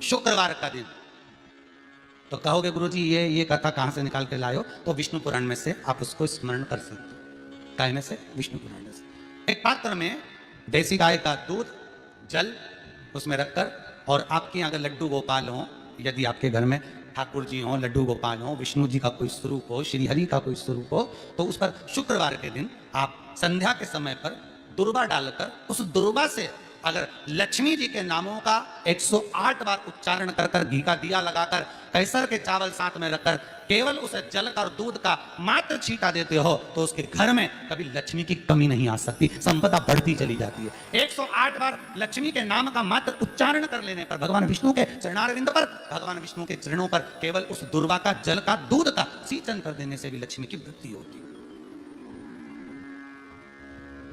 शुक्रवार का दिन। तो कहोगे गुरुजी ये कथा कहां से निकाल के लाए हो? तो विष्णु पुराण में से आप उसको स्मरण कर सकते हो। काय में से? विष्णु पुराण में से। एक पात्र में देसी गाय का दूध, जल उसमें रखकर, और आपके अगर लड्डू गोपाल हो, यदि आपके घर में ठाकुर जी हो, लड्डू गोपाल हो, विष्णु जी का कोई स्वरूप हो, श्री हरि का कोई स्वरूप हो, तो उस पर शुक्रवार के दिन आप संध्या के समय पर दुर्वा डालकर, उस दुर्वा से अगर लक्ष्मी जी के नामों का 108 बार उच्चारण कर कर, घी का दिया लगाकर, कैसर के चावल साथ में रखकर, केवल उसे जल का और दूध का मात्र छींटा देते हो, तो उसके घर में कभी लक्ष्मी की कमी नहीं आ सकती, संपदा बढ़ती चली जाती है। 108 बार लक्ष्मी के नाम का मात्र उच्चारण कर लेने पर, भगवान विष्णु के चरणारविंद पर, भगवान विष्णु के चरणों पर केवल उस दुर्वा का, जल का, दूध का सिंचन कर देने से भी लक्ष्मी की वृद्धि होती है।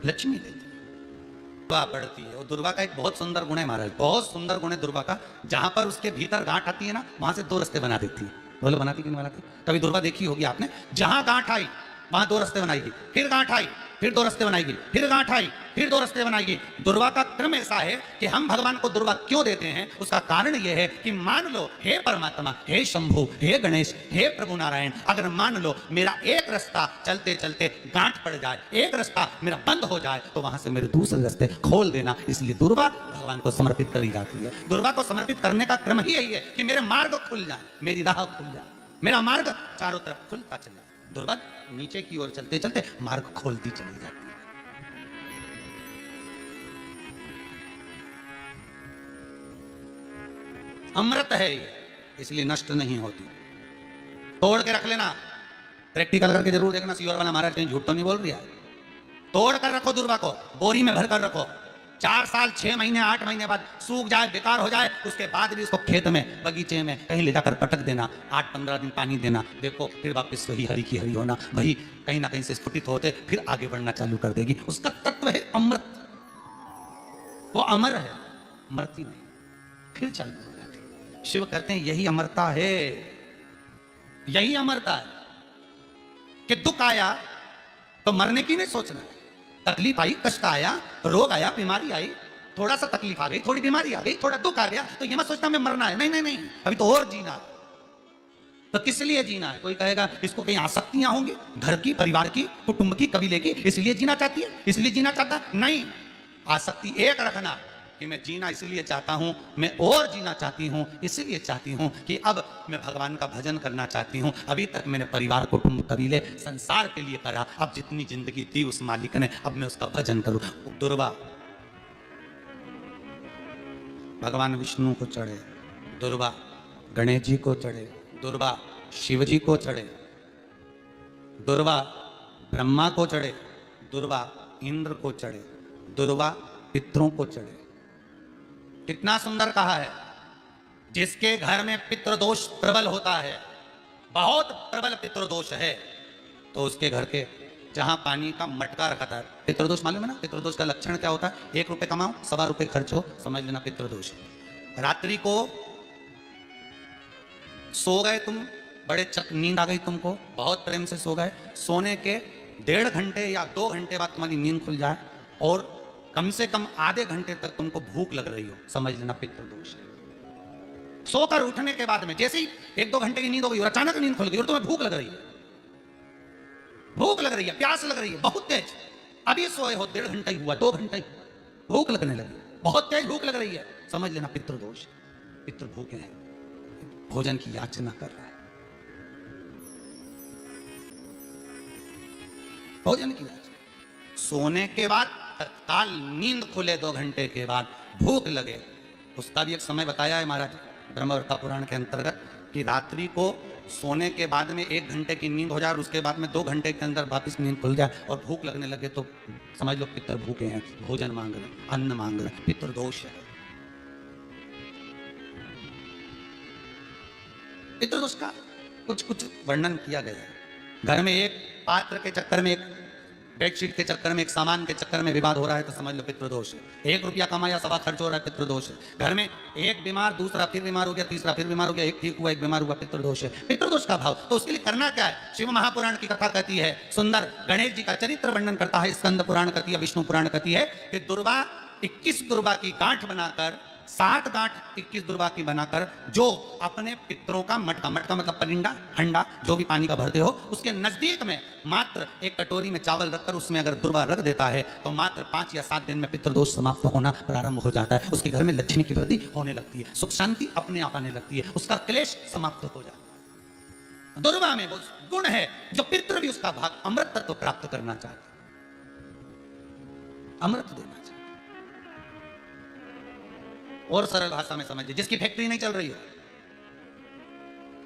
लक्ष्मी देती दुर्वा बढ़ती है। और दुर्वा का एक बहुत सुंदर गुण है महाराज, बहुत सुंदर गुण है दुर्वा का। जहां पर उसके भीतर गांठ आती है ना, वहां से दो रास्ते बना देती है। बोलो बनाती कि नहीं बनाती? कभी दुर्वा देखी होगी आपने? जहां गांठ आई वहां दो रास्ते बनाएगी, फिर गांठ आई फिर दो रास्ते बनाएगी, फिर गांठ आई फिर दो रास्ते बनाएगी। दुर्वा का क्रम ऐसा है कि हम भगवान को दुर्वा क्यों देते हैं, उसका कारण यह है कि मान लो हे परमात्मा, हे शंभु, हे गणेश, हे प्रभु नारायण, अगर मान लो मेरा एक रास्ता चलते चलते गांठ पड़ जाए, एक रास्ता मेरा बंद हो जाए, तो वहां से मेरे दूसरे रास्ते खोल देना। इसलिए दुर्वा भगवान को समर्पित करी जाती है। दुर्वा को समर्पित करने का क्रम ही यही है कि मेरे मार्ग खुल जाए, मेरी राह खुल जाए, मेरा मार्ग चारों तरफ खुलता चला। दुर्वा नीचे की ओर चलते चलते मार्ग खोलती चली जाती है। अमृत है ये, इसलिए नष्ट नहीं होती। तोड़ के रख लेना, प्रैक्टिकल करके जरूर देखना। सीवर वाला महाराज कहीं झूठ तो नहीं बोल रहा है। तोड़ कर रखो दुर्वा को, बोरी में भर कर रखो। 4 साल 6 महीने 8 महीने बाद सूख जाए, बेकार हो जाए, उसके बाद भी उसको खेत में, बगीचे में कहीं ले जाकर पटक देना, 8-15 दिन पानी देना। देखो फिर वापस वही हरी की हरी होना, वही कहीं ना कहीं से स्फुटित होते फिर आगे बढ़ना चालू कर देगी। उसका तत्व है अमृत, वो अमर है, मरती नहीं, फिर चालू हो जाती। शिव कहते हैं यही अमरता है, यही अमरता है कि दुख आया तो मरने की नहीं सोचना। तकलीफ आई, कष्ट आया, रोग आया, बीमारी आई, थोड़ा सा तकलीफ आ गई, थोड़ी बीमारी आ गई, थोड़ा दुख आ गया, तो ये मत सोचना मैं मरना है। नहीं नहीं नहीं, अभी तो और जीना है। तो किस लिए जीना है? कोई कहेगा इसको कहीं आसक्तियां होंगी, घर की, परिवार की, कुटुंब की, कबीले की, इसलिए जीना चाहती है, इसलिए जीना चाहता। नहीं, आसक्ति एक रखना कि मैं जीना इसलिए चाहता हूं, मैं और जीना चाहती हूं, इसलिए चाहती हूं कि अब मैं भगवान का भजन करना चाहती हूं। अभी तक मैंने परिवार, कुटुंब, कबीले, संसार के लिए करा, अब जितनी जिंदगी दी उस मालिक ने, अब मैं उसका भजन करूं। दुर्वा भगवान विष्णु को चढ़े, दुर्वा गणेश जी को चढ़े, दुर्वा शिव जी को चढ़े, दुर्वा ब्रह्मा को चढ़े, दुर्वा इंद्र को चढ़े, दुर्वा पितरों को चढ़े। कितना सुंदर कहा है। जिसके घर में पितृदोष प्रबल होता है, बहुत प्रबल पितृदोष है, तो उसके घर के जहां पानी का मटका रखा था, पितृदोष मालूम है ना? पितृदोष का लक्षण क्या होता है? 1 रुपए कमाओ, 1.25 रुपए खर्च हो, समझ लेना पितृदोष। रात्रि को सो गए तुम, बड़े नींद आ गई तुमको, बहुत प्रेम से सो गए, सोने के 1.5 घंटे या 2 घंटे बाद तुम्हारी नींद खुल जाए और कम से कम आधे घंटे तक तुमको भूख लग रही हो, समझ लेना पितृदोष है। सोकर उठने के बाद में जैसे ही 1-2 घंटे की नींद हो गई और अचानक नींद खुल गई और तुम्हें भूख लग रही है, भूख लग रही है, प्यास लग रही है बहुत तेज, अभी सोए हो, 1.5 घंटा ही हुआ, 2 घंटे ही, भूख लगने लगी, बहुत तेज भूख लग रही है, समझ लेना पितृदोष। पितृ भूखे हैं, भोजन की याचना कर रहा है, भोजन की याचना। सोने के बाद तत्काल नींद खुले 2 घंटे के बाद भूख लगे, उसका भी एक समय बताया है महाराज ब्रह्मवर्ता पुराण के अंतर्गत कि रात्रि को सोने के बाद में 1 घंटे की नींद हो जाए और उसके बाद में 2 घंटे के अंदर वापस नींद खुल जाए और भूख लगने लगे, तो समझ लो पितर भूखे हैं, भोजन मांग रहे, अन्न मांग रहे, पितृदोष है। पितृदोष का कुछ कुछ वर्णन किया गया है। घर में एक पात्र के चक्कर में, एक बेडशीट के चक्कर में, एक सामान के चक्कर में विवाद हो रहा है, तो समझ लो पितृदोष है। 1 रुपया कमाया, 1.25 खर्च हो रहा है, पितृदोष है। घर में एक बीमार, दूसरा फिर बीमार हो गया, तीसरा फिर बीमार हो गया, एक ठीक हुआ, एक बीमार हुआ, पितृदोष है। पितृदोष का भाव, तो उसके लिए करना क्या है? शिव महापुराण की कथा कहती है, सुंदर गणेश जी का चरित्र वर्णन करता है, स्कंद पुराण कहती है, विष्णु पुराण कहती है कि दुर्वा 21 दुर्वा की गांठ बनाकर 7 गांठ 21 दुर्वा की बनाकर जो अपने पितरों का मटका, मटका मतलब परिंदा, हंडा, जो भी पानी का भरते हो, उसके नजदीक में मात्र एक कटोरी में चावल रखकर उसमें अगर दुर्वा रख देता है तो मात्र 5 या 7 दिन में पितृदोष समाप्त होना प्रारंभ हो जाता है। उसके घर में लक्ष्मी की वृद्धि होने लगती है, सुख शांति अपने आप आने लगती है, उसका क्लेश समाप्त हो जाता है। दुर्वा में वो गुण है जो पितृ भी उसका भाग अमृत तत्व प्राप्त करना चाहते, अमृत देना चाहते। और सरल भाषा में समझिए, जिसकी फैक्ट्री नहीं चल रही हो,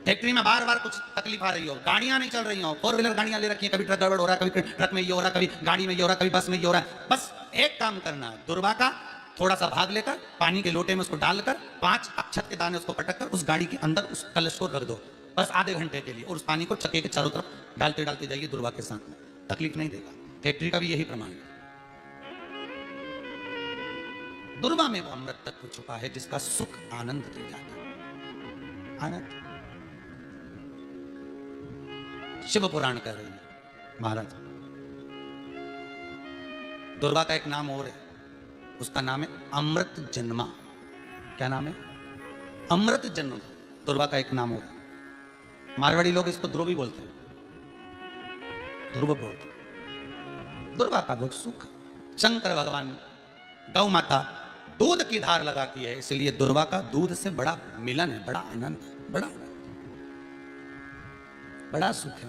फैक्ट्री में बार बार कुछ तकलीफ आ रही हो, गाड़ियां नहीं चल रही हो, 4 व्हीलर गाड़ियां ले रखी है, कभी ट्रक गड़बड़ हो रहा है, कभी ट्रक में ये हो रहा है, कभी गाड़ी में ये हो रहा है, कभी बस में ये हो रहा है, बस एक काम करना है, दुर्वा का थोड़ा सा भाग लेकर पानी के लोटे में उसको डालकर 5 अक्षत के दाने उसको पटक कर उस गाड़ी के अंदर उस कलश को रख दो, बस आधे घंटे के लिए, और उस पानी को चक्के के चारों तरफ डालते डालते जाइए दुर्वा के साथ में, तकलीफ नहीं देगा। फैक्ट्री का भी यही प्रमाण है। दुर्वा में वो अमृत तत्व छुपा है जिसका सुख आनंद दे जाता है, आनंद। शिव पुराण कह रही है महाराज, दुर्वा का एक नाम और है, उसका नाम है अमृत जन्मा। क्या नाम है? अमृत जन्म। दुर्वा का एक नाम और है, मारवाड़ी लोग इसको ध्रुव भी बोलते हैं, ध्रुव बोलते हैं। दुर्वा का बहुत सुख, शंकर भगवान गौ माता दूध की धार लगाती है, इसलिए दुर्वा का दूध से बड़ा मिलन है, बड़ा आनंद है, बड़ा बड़ा सुख है।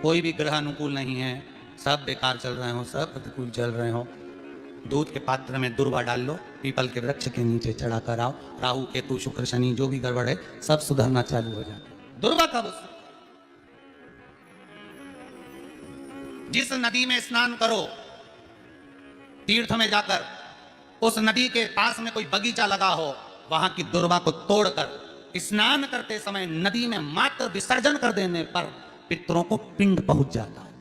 कोई भी ग्रह अनुकूल नहीं है, सब बेकार चल रहे हो, सब प्रतिकूल चल रहे हो, दूध के पात्र में दुर्वा डाल लो, पीपल के वृक्ष के नीचे चढ़ा कर आओ, राहु केतु शुक्र शनि जो भी गड़बड़ है सब सुधरना चालू हो जाए। दुर्वा का वो, जिस नदी में स्नान करो तीर्थ में जाकर, उस नदी के पास में कोई बगीचा लगा हो, वहां की दुर्वा को तोड़कर स्नान करते समय नदी में मात्र विसर्जन कर देने पर पितरों को पिंड पहुंच जाता है।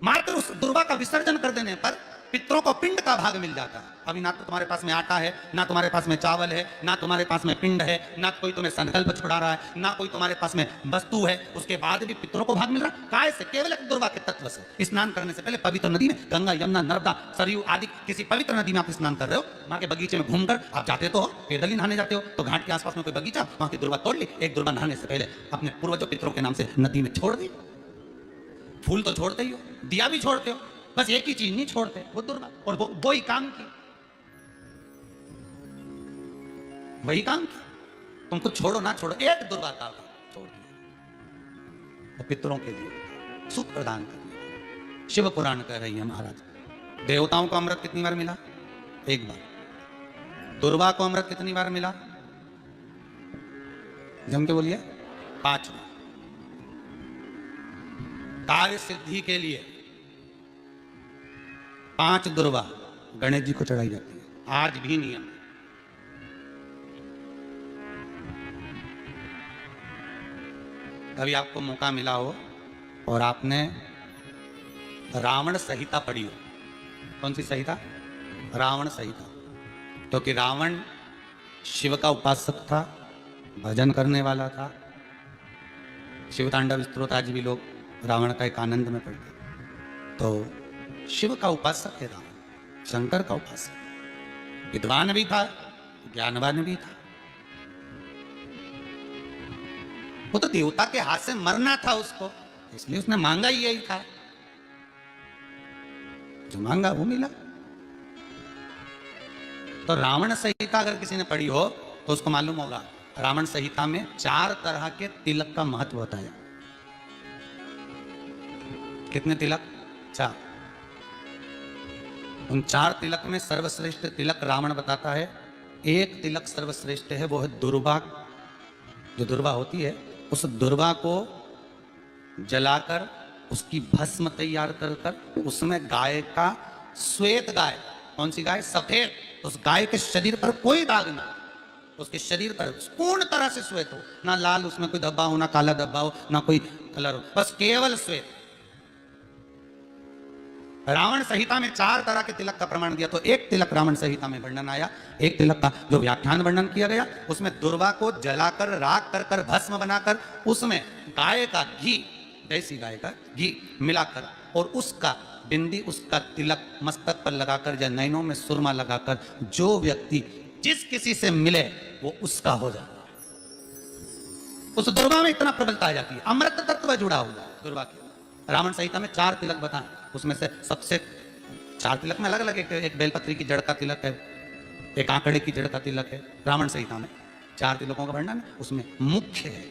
मात्र उस दुर्वा का विसर्जन कर देने पर पितरों को पिंड का भाग मिल जाता है। अभी ना तो तुम्हारे पास में आटा है, ना तुम्हारे पास में चावल है, ना तुम्हारे पास में पिंड है, ना कोई तुम्हें संकल्प छुड़ा रहा है, ना कोई तुम्हारे पास में वस्तु है, उसके बाद भी पितरों को भाग मिल रहा है। काय से? केवल एक दुर्वा के तत्व से। स्नान करने से पहले पवित्र नदी में, गंगा, यमुना, नर्मदा, सरयू आदि किसी पवित्र नदी में आप स्नान कर रहे हो, वहां के बगीचे में घूमकर आप जाते तो पैदल ही नहाने जाते हो, तो घाट के आसपास में कोई बगीचा, वहां की दुर्वा तोड़ ली, एक दुर्वा नहाने से पहले अपने पूर्वजों पितरों के नाम से नदी में छोड़ दी। फूल तो छोड़ते ही हो, दिया भी छोड़ते हो, बस एक ही चीज नहीं छोड़ते, वो दुर्वा। और वो ही काम की, वही काम की। तुम कुछ छोड़ो ना छोड़ो, एक दुर्वा का छोड़ दिया, पितरों के लिए सुख प्रदान कर दिया। शिव पुराण कह रही है महाराज, देवताओं को अमृत कितनी बार मिला? एक बार। दुर्वा को अमृत कितनी बार मिला? जम के बोलिए, 5 बार। कार्य सिद्धि के लिए 5 दुर्वा गणेश जी को चढ़ाई जाती है, आज भी नियम है। कभी आपको मौका मिला हो और आपने रावण संहिता पढ़ी हो, कौन सी संहिता? रावण संहिता। क्योंकि रावण शिव का उपासक था, भजन करने वाला था। शिव तांडव स्तोत्र आज भी लोग रावण का एक आनंद में पढ़ते, तो शिव का उपासक है रावण, शंकर का उपासक, विद्वान भी था, ज्ञानवान भी था। वो तो देवता के हाथ से मरना था उसको, इसलिए उसने मांगा ही यही था, जो मांगा वो मिला। तो रावण संहिता अगर किसी ने पढ़ी हो तो उसको मालूम होगा, रावण संहिता में 4 तरह के तिलक का महत्व बताया। कितने तिलक? 4। उन 4 तिलक में सर्वश्रेष्ठ तिलक रावण बताता है। एक तिलक सर्वश्रेष्ठ है, वो है दुर्वा। जो दुर्वा होती है, उस दुर्वा को जलाकर उसकी भस्म तैयार कर कर उसमें गाय का श्वेत गाय, कौन सी गाय? सफेद, उस गाय के शरीर पर कोई दाग ना, उसके शरीर पर पूर्ण तरह से श्वेत हो, ना लाल उसमें कोई धब्बा हो, ना काला धब्बा हो, ना कोई कलर हो, बस केवल श्वेत। रावण संहिता में 4 तरह के तिलक का प्रमाण दिया, तो एक तिलक रावण संहिता में वर्णन आया, एक तिलक का जो व्याख्यान वर्णन किया गया, उसमें दुर्वा को जलाकर राख कर कर भस्म बनाकर उसमें गाय का घी, देसी गाय का घी मिलाकर और उसका बिंदी उसका तिलक मस्तक पर लगाकर या नैनों में सुरमा लगाकर जो व्यक्ति जिस किसी से मिले वो उसका हो जाता है। उस दुर्गा में इतना प्रबलता आ जाती है, अमृत तत्व जुड़ा हुआ है दुर्गा के। रावण संहिता में 4 तिलक बताएं, उसमें से सबसे 4 तिलक में अलग अलग एक बेलपत्री की जड़ का तिलक है, एक आंकड़े की जड़ का तिलक है। रावण संहिता में 4 तिलकों का वर्णन है, उसमें मुख्य है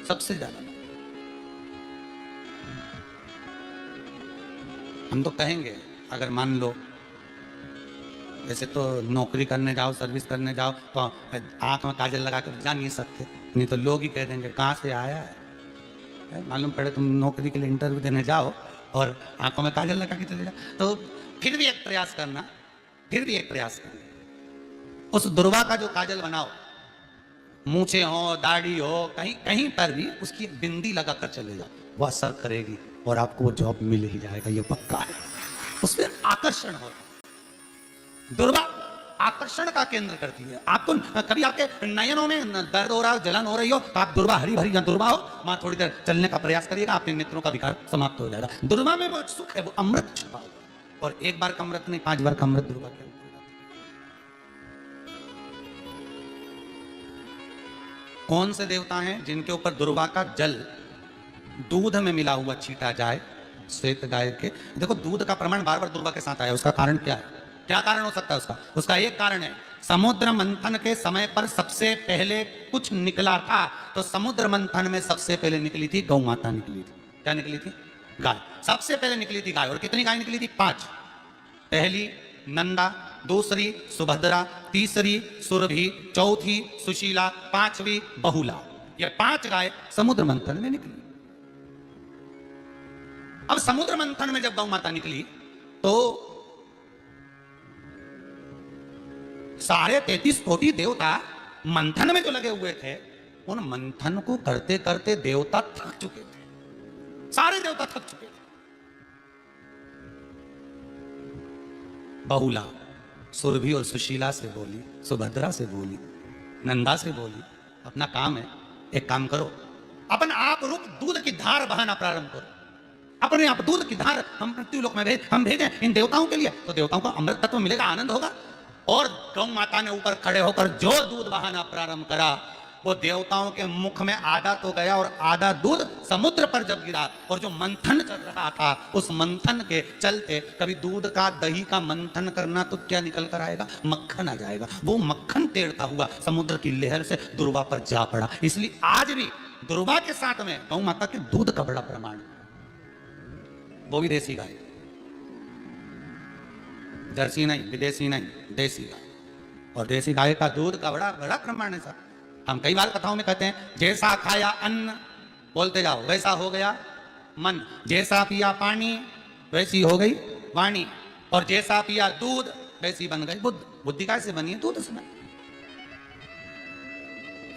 सबसे ज्यादा। हम तो कहेंगे अगर मान लो वैसे तो नौकरी करने जाओ, सर्विस करने जाओ तो आंख में काजल लगा कर जा नहीं सकते, नहीं तो लोग ही कह देंगे कहाँ से आया है। मालूम पड़े तुम नौकरी के लिए इंटरव्यू देने जाओ और आंखों में काजल लगा के चले जाओ, तो फिर भी एक प्रयास करना, फिर भी एक प्रयास करना। उस दुर्वा का जो काजल बनाओ, मूछे हो, दाढ़ी हो, कहीं कहीं पर भी उसकी एक बिंदी लगा कर चले जाओ, वो असर करेगी और आपको वो जॉब मिल ही जाएगा, ये पक्का है। उसमें आकर्षण हो, दुर्वा आकर्षण का केंद्र करती है। आपको कभी आपके नयनों में दर्द हो रहा हो, जलन हो रही हो, तो आप दुर्वा हरी भरी या दुर्वा हो, वहां थोड़ी देर चलने का प्रयास करिएगा, आपके नेत्रों का विकार समाप्त हो जाएगा। दुर्वा में वो सुख है, वो अमृत छुपा हुआ, और एक बार का अमृत नहीं, 5 बार का अमृत दुर्वा के। कौन से देवता हैं जिनके ऊपर दुर्वा का जल दूध में मिला हुआ छीटा जाए, श्वेत गाय के? देखो दूध का प्रमाण बार बार दुर्वा के साथ आया, उसका कारण क्या है? क्या कारण हो सकता है उसका? उसका एक कारण है, समुद्र मंथन के समय पर सबसे पहले कुछ निकला था, तो समुद्र मंथन में सबसे पहले निकली थी गौ माता, निकली थी। क्या निकली थी? गाय। सबसे पहले निकली थी गाय। और कितनी गाय निकली थी? 5। पहली नंदा, दूसरी सुभद्रा, तीसरी सुरभि, चौथी सुशीला, 5वीं बहुला। ये 5 गाय समुद्र मंथन में निकली। अब समुद्र मंथन में जब गौ माता निकली तो 33.5 कोटि देवता मंथन में जो लगे हुए थे, उन मंथन को करते करते देवता थक चुके थे, सारे देवता थक चुके थे। बहुला सुरभि और सुशीला से बोली, सुभद्रा से बोली, नंदा से बोली, अपना काम है, एक काम करो, अपन आप रूप दूध की धार बहाना प्रारंभ करो, अपने आप दूध की धार हम पृथ्वीलोक में हम भेजें इन देवताओं के लिए, तो देवताओं को अमृत तत्व मिलेगा, आनंद होगा। और गौ माता ने ऊपर खड़े होकर जो दूध बहाना प्रारंभ करा, वो देवताओं के मुख में आधा तो गया और आधा दूध समुद्र पर जब गिरा, और जो मंथन चल रहा था उस मंथन के चलते, कभी दूध का दही का मंथन करना तो क्या निकल कर आएगा? मक्खन आ जाएगा। वो मक्खन तेड़ता हुआ समुद्र की लहर से दुर्वा पर जा पड़ा। इसलिए आज भी दुर्वा के साथ में गौ माता के दूध का बड़ा प्रमाण, वो भी देसी गाय, जर्सी नहीं, विदेशी नहीं, देसी गाय। और देसी गाय का दूध का बड़ा बड़ा प्रमाण है। हम कई बार कथाओं में कहते हैं, जैसा खाया अन्न, बोलते जाओ, वैसा हो गया मन, जैसा पिया पानी वैसी हो गई वाणी, और जैसा पिया दूध वैसी बन गई बुद्धि। बुद्धि कैसे बनी है? दूध से बनी।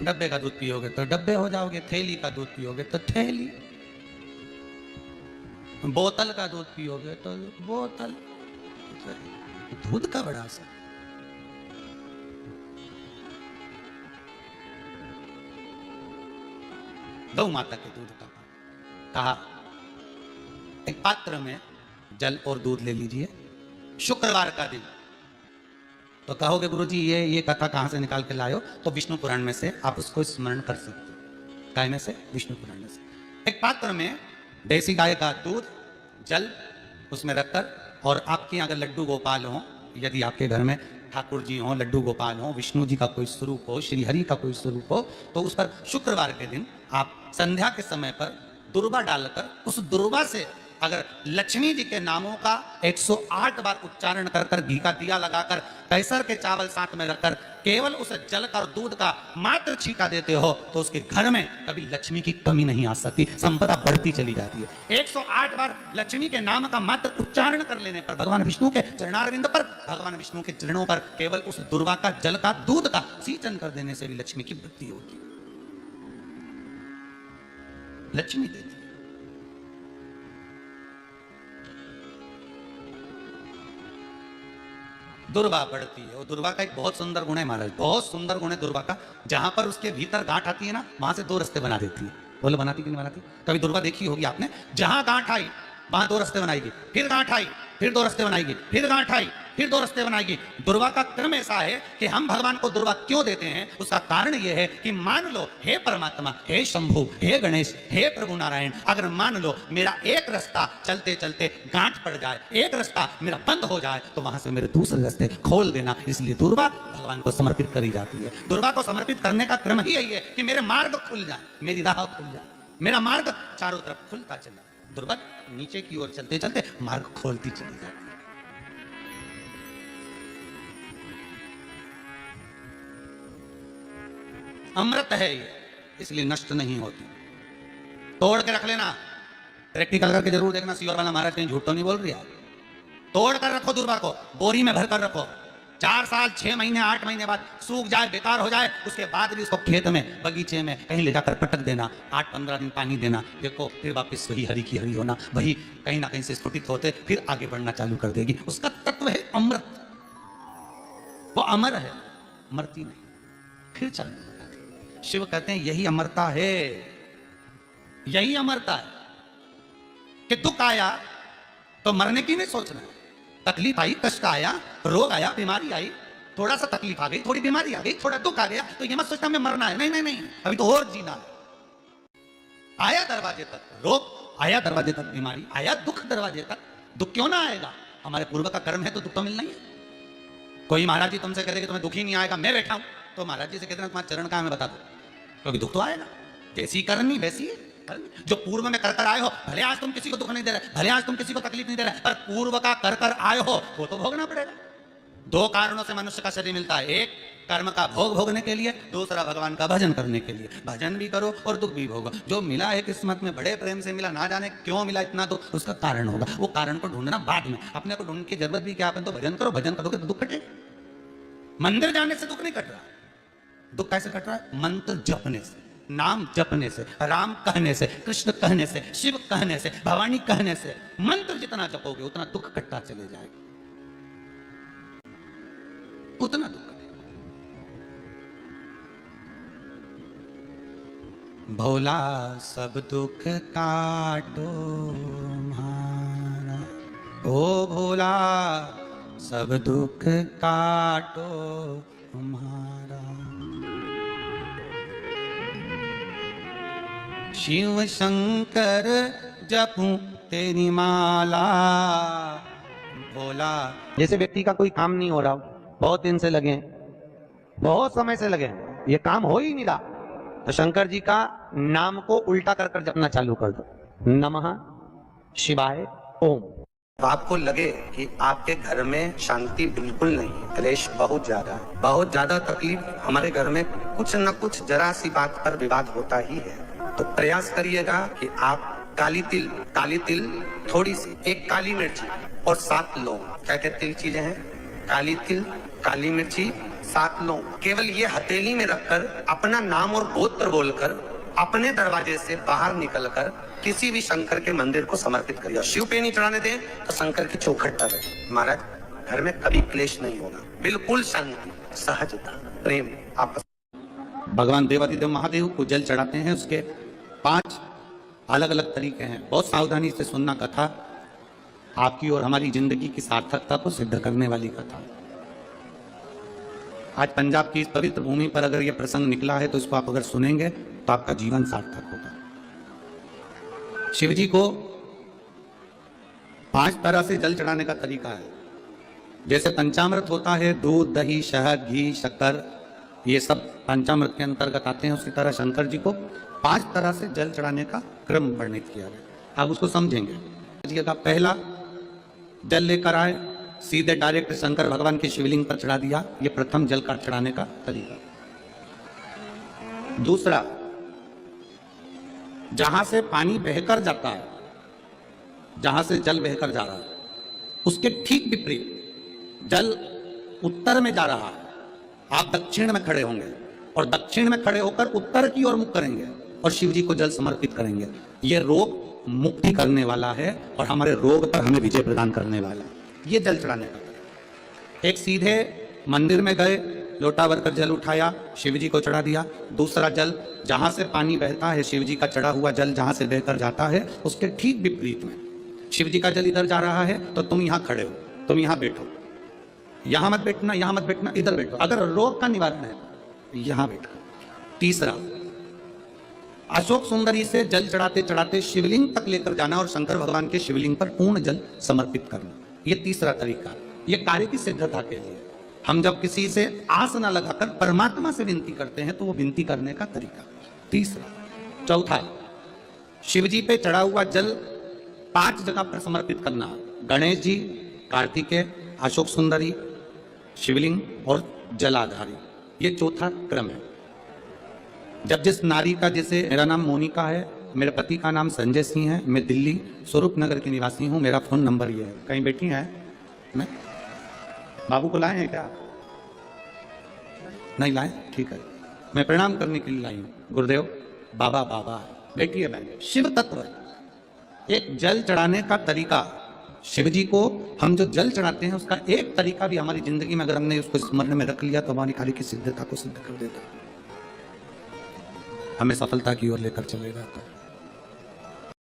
डब्बे का दूध पियोगे तो डब्बे हो जाओगे, थैली का दूध पियोगे तो थैली, बोतल का दूध पियोगे तो बोतल। दूध का बड़ा असर। गौ माता के दूध का कहा, एक पात्र में जल और दूध ले लीजिए, शुक्रवार का दिन। तो कहोगे गुरुजी ये कथा कहां से निकाल के लाए हो? तो विष्णु पुराण में से आप उसको स्मरण कर सकते हो। काय में से? विष्णु पुराण में से। एक पात्र में देसी गाय का दूध, जल उसमें रखकर, और आपके अगर लड्डू गोपाल हो, यदि आपके घर में ठाकुर जी हो, लड्डू गोपाल हो, विष्णु जी का कोई स्वरूप हो, श्री हरि का कोई स्वरूप हो, तो उस पर शुक्रवार के दिन आप संध्या के समय पर दुर्वा डालकर, उस दुर्वा से अगर लक्ष्मी जी के नामों का 108 बार उच्चारण कर कर, घी का दिया लगाकर, कैसर के चावल साथ में रखकर, केवल उस जल का और दूध का मात्र छींटा देते हो, तो उसके घर में कभी लक्ष्मी की कमी नहीं आ सकती, संपदा बढ़ती चली जाती है। 108 बार लक्ष्मी के नाम का मात्र उच्चारण कर लेने पर, भगवान विष्णु के चरणारविंद पर, भगवान विष्णु के चरणों पर केवल उस दुर्वा का जल का दूध का सींचन कर देने से भी लक्ष्मी की वृद्धि होती है। लक्ष्मी देती है। दुर्वा बढ़ती है। और दुर्वा का एक बहुत सुंदर गुण है महाराज, बहुत सुंदर गुण है दुर्वा का। जहां पर उसके भीतर गांठ आती है ना, वहां से 2 रास्ते बना देती है। बोलो बनाती कि नहीं बनाती? कभी दुर्गा देखी होगी आपने? जहां गांठ आई वहां दो रास्ते बनाएगी, फिर गांठ आई फिर दो रास्ते बनाएगी, फिर गांठ आई फिर दो रास्ते बनाएगी। दुर्गा का क्रम ऐसा है कि हम भगवान को दुर्गा क्यों देते हैं, उसका कारण यह है कि मान लो हे परमात्मा, हे शंभु, हे गणेश, हे प्रभु नारायण, अगर मान लो मेरा एक रास्ता चलते चलते गांठ पड़ जाए, एक रास्ता मेरा बंद हो जाए, तो वहां से मेरे दूसरे रास्ते खोल देना। इसलिए दुर्गा भगवान को समर्पित करी जाती है। दुर्गा को समर्पित करने का क्रम ही यही है कि मेरे मार्ग खुल जाए, मेरी राह खुल जाए, मेरा मार्ग चारों तरफ खुलता चला। दुर्गा नीचे की ओर चलते चलते मार्ग खोलती चली जाती। अमृत है ये, इसलिए नष्ट नहीं होती। तोड़ के रख लेना, प्रैक्टिकल करके जरूर देखना। सीवर वाला महाराज कहीं झूठ तो नहीं बोल रही है। तोड़ कर रखो दुर्गा को, बोरी में भर कर रखो। 4 साल 6 महीने 8 महीने बाद सूख जाए, बेकार हो जाए, उसके बाद भी उसको खेत में बगीचे में कहीं ले जाकर पटक देना, 8-15 दिन पानी देना। देखो फिर वापस वही हरी की हरी होना, वही कहीं ना कहीं से स्फुटित होते फिर आगे बढ़ना चालू कर देगी। उसका तत्व है अमृत, वो अमर है, मरती नहीं, फिर चलने। शिव कहते हैं यही अमरता है, यही अमरता है कि दुख आया तो मरने की नहीं सोचना। तकलीफ आई, कष्ट आया, रोग आया, बीमारी आई, थोड़ा सा तकलीफ आ गई, थोड़ी बीमारी आ गई, थोड़ा दुख आ गया, तो ये मत सोचना मैं मरना है। नहीं नहीं नहीं, अभी तो और जीना है। आया दरवाजे तक रोग, आया दरवाजे तक बीमारी, आया दुख दरवाजे तक, दुख क्यों ना आएगा? हमारे पूर्व का कर्म है तो दुख तो मिलना ही है। कोई महाराज जी तुमसे कहते कि तुम्हें दुख ही नहीं आएगा, मैं बैठा हूं, तो महाराज जी से कहते हैं तुम्हारा चरण कहाँ है मैं बता दो, क्योंकि दुख तो आएगा। जैसी करनी वैसी है। जो पूर्व में कर कर आए हो, भले आज तुम किसी को दुख नहीं दे रहे, भले आज तुम किसी को तकलीफ नहीं दे रहे, पर पूर्व का कर कर आए हो वो तो भोगना पड़ेगा। 2 कारणों से मनुष्य का शरीर मिलता है, एक कर्म का भोग भोगने के लिए, दूसरा भगवान का भजन करने के लिए। भजन भी करो और दुख भी भोगो। जो मिला है किस्मत में बड़े प्रेम से मिला, ना जाने क्यों मिला इतना दुख, उसका कारण होगा। वो कारण को ढूंढना बाद में, अपने को ढूंढने की जरूरत भी क्या? अपन तो भजन करो, भजन करोगे तो दुख कटेगा। मंदिर जाने से दुख नहीं कट रहा। दुख कैसे कट रहा है? मंत्र जपने से, नाम जपने से, राम कहने से, कृष्ण कहने से, शिव कहने से, भवानी कहने से। मंत्र जितना जपोगे उतना दुख कटता चले जाएगा, उतना दुख कटेगा। भोला सब दुख काटो हमारा, ओ भोला सब दुख काटो हमारा। शिव शंकर जपूं तेरी माला। भोला, जैसे व्यक्ति का कोई काम नहीं हो रहा, बहुत दिन से लगे, बहुत समय से लगे, ये काम हो ही नहीं रहा, तो शंकर जी का नाम को उल्टा कर कर जपना चालू कर दो। नमः शिवाय ओम। तो आपको लगे कि आपके घर में शांति बिल्कुल नहीं है, क्लेश बहुत ज्यादा है, बहुत ज्यादा तकलीफ, हमारे घर में कुछ न कुछ जरा सी बात पर विवाद होता ही है, तो प्रयास करिएगा कि आप काली तिल थोड़ी सी, एक काली मिर्ची और 7 लौंग, क्या क्या तिल चीजें हैं, काली तिल, काली मिर्ची, 7 लौंग, केवल ये हथेली में रखकर अपना नाम और गोत्र बोलकर अपने दरवाजे से बाहर निकलकर किसी भी शंकर के मंदिर को समर्पित करिए। शिव पे नहीं चढ़ाने दें तो शंकर की चौखट रहे। महाराज घर में कभी क्लेश नहीं होगा, बिल्कुल शांति, सहजता, प्रेम आपस। भगवान देवादिदेव महादेव को जल चढ़ाते हैं, उसके 5 अलग अलग तरीके हैं। बहुत सावधानी से सुनना कथा, आपकी और हमारी जिंदगी की सार्थकता को सिद्ध करने वाली कथा। आज पंजाब की इस पवित्र भूमि पर अगर यह प्रसंग निकला है तो इसको आप अगर सुनेंगे तो आपका जीवन सार्थक होगा। शिव जी को 5 तरह से जल चढ़ाने का तरीका है। जैसे पंचामृत होता है, दूध, दही, शहद, घी, शक्कर, ये सब पंचामृत के अंतर्गत आते हैं, उसी तरह शंकर जी को 5 तरह से जल चढ़ाने का क्रम वर्णित किया गया। आप उसको समझेंगे। जी का पहला जल लेकर आए, सीधे डायरेक्ट शंकर भगवान के शिवलिंग पर चढ़ा दिया, ये प्रथम जल का चढ़ाने का तरीका। दूसरा, जहां से पानी बहकर जाता है, जहां से जल बहकर जा रहा है, उसके ठीक विपरीत जल उत्तर में जा रहा है, आप दक्षिण में खड़े होंगे और दक्षिण में खड़े होकर उत्तर की ओर मुख करेंगे और शिव जी को जल समर्पित करेंगे। यह रोग मुक्ति करने वाला है और हमारे रोग पर हमें विजय प्रदान करने वाला है। ये जल चढ़ाने का। एक सीधे मंदिर में गए, लोटा भरकर जल उठाया, शिव जी को चढ़ा दिया। दूसरा जल, जहां से पानी बहता है, शिव जी का चढ़ा हुआ जल जहां से बहकर जाता है, उसके ठीक विपरीत में शिव जी का जल इधर जा रहा है, तो तुम यहां खड़े हो, तुम यहां बैठो, यहां मत बैठना, यहां मत बैठना, इधर बैठो। अगर रोग का निवारण है, यहां बैठो। तीसरा, अशोक सुंदरी से जल चढ़ाते चढ़ाते शिवलिंग तक लेकर जाना और शंकर भगवान के शिवलिंग पर पूर्ण जल समर्पित करना। ये तीसरा तरीका, ये कार्य की सिद्धता के लिए। हम जब किसी से आस न लगाकर परमात्मा से विनती करते हैं, तो वो विनती करने का तरीका। तीसरा। चौथा, शिव जी पे चढ़ा हुआ जल 5 जगह पर समर्पित करना। गणेश जी, कार्तिकेय, अशोक सुंदरी, शिवलिंग और जलाधारी। ये चौथा क्रम है। जब जिस नारी का, जैसे मेरा नाम मोनिका है, मेरे पति का नाम संजय सिंह है, मैं दिल्ली स्वरूप नगर की निवासी हूँ, मेरा फोन नंबर ये है। कहीं बैठी है? मैं बाबू को लाए हैं क्या? नहीं लाए? ठीक है, मैं प्रणाम करने के लिए लाई हूँ। गुरुदेव, बाबा बाबा बैठिए बहन। शिव तत्व, एक जल चढ़ाने का तरीका, शिव जी को हम जो जल चढ़ाते हैं उसका एक तरीका भी हमारी जिंदगी में अगर हमने उसको स्मरण में रख लिया, तो हमारी कार्य की सिद्धता को सिद्ध कर देता, हमें सफलता की ओर लेकर चले जाता है।